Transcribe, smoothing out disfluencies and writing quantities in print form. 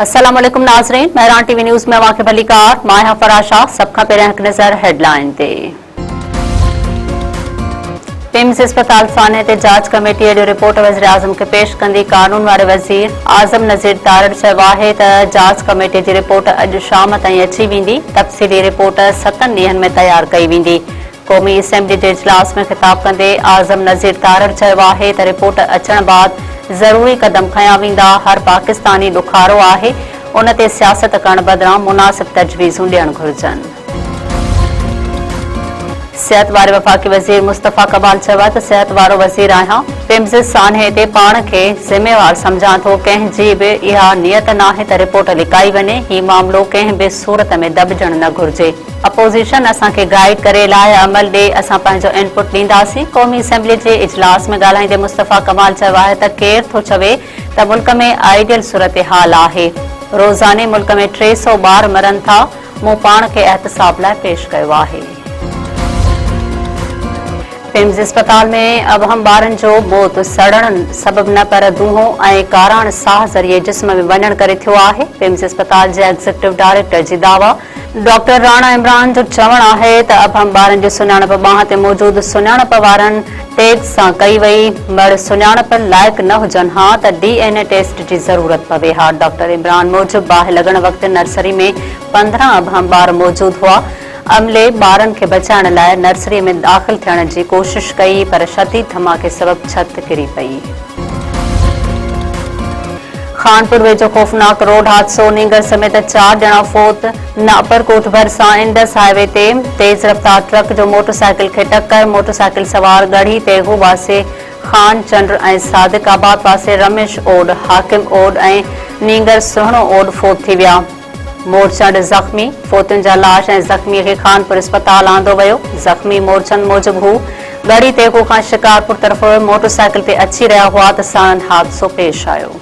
अस्सलाम वालेकुम नाज़रीन, महरान टीवी न्यूज़ में वाक़े भलीकार माया फराशा सब खां पहिरियां हिकु नज़र हेडलाइन ते। पिम्स अस्पताल फाने ते जांच कमेटी अॼु रिपोर्ट वज़ीर आज़म खे पेश कंदी। कानून वारे वज़ीर आज़म नज़ीर तारड़ चयो आहे त जांच कमेटी जी रिपोर्ट अॼु शाम ताईं अची वेंदी। तफ़सीली रिपोर्ट 7 ॾींहनि में तयार कई वेंदी। क़ौमी असेंबली जे इजलास में ख़िताब कंदे आज़म नज़ीर तारड़ चयो आहे त रिपोर्ट अचण बाद ज़रूरी कदम खंया वेंदा। हर पाकिस्तानी ॾुखारो आहे, उन ते सियासत करण बदिरां मुनासिब तजवीज़ूं ॾियणु घुरिजनि। सिहत वारे वफ़ाक़ी वज़ीर मुस्तफ़ा कमाल चयो आहे त सिहत वारो वज़ीर आहियां। पिम्स सान्हे ते पाण खे ज़िम्मेवार सम्झां थो। कंहिंजी बि इहा नियत नाहे त रिपोर्ट लिकाई वञे। हीउ मामिलो कंहिं बि सूरत में दॿजणु न घुरिजे। अपोज़िशन असांखे गाइड करे लाइ अमल ॾे, असां पंहिंजो इनपुट ॾींदासीं। क़ौमी असेंबली जे इजलास में ॻाल्हाईंदे मुस्तफ़ा कमाल चयो आहे त केरु थो चवे त मुल्क में आइडियल सूरत-हाल आहे। रोज़ाने मुल्क में 300 ॿार मरनि था। मूं पाण खे एहतसाब लाइ पेश कयो आहे। पिम्स अस्पताल में अबहम ॿारनि जो मौत सड़ण सबब न पर दूंहों ऐं काराण साह ज़रिए जिस्म में वञण करे थियो आहे। पिम्स अस्पताल जे एग्ज़ीक्यूटिव डायरेक्टर जी दावा। डॉक्टर राणा इमरान जो चवणु आहे त अबहम ॿारनि जी सुञाणप बांह ते मौजूदु सुञाणप वारनि टेग सां कई वई, मड़ सुञाणप लाइक़ न हुजनि हा त DNA टेस्ट जी ज़रूरत पवे हा। डॉक्टर इमरान मूजिबि बाहि लॻण वक़्तु नर्सरी में 15 अबहम ॿार मौजूदु हुआ। अमले ॿारनि खे बचाइण लाइ नर्सरी में दाख़िल थियण जी कोशिश कई, पर शदीद धमाके सबबि छत किरी पई। खानपुर वेझो खौफ़नाक रोड हादसो, नींगर समेत 4 ॼणा फौत। नापरकोट भरिसां इंडस हाईवे ते तेज़ रफ़्तार ट्रक जो मोटरसाइकिल खे टक्कर। मोटरसाइकिल सवार गढ़ी तेगू पासे खान चंद्र ऐं सादिक आबाद पासे रमेश ओड, हाकिम ओड ऐं नींगर सुहिणो ओड फौत थी विया। मोरचंद ज़ख़्मी। फौतुनि जा लाश ऐं ज़ख़्मीअ खे खानपुर अस्पताल आंदो वियो। ज़ख़्मी मोरचंद मूजिबि हू गढ़ी तेगू खां शिकारपुर तरफ़ मोटरसाइकिल ते अची रहिया हुआ त साणनि हादसो पेश आयो।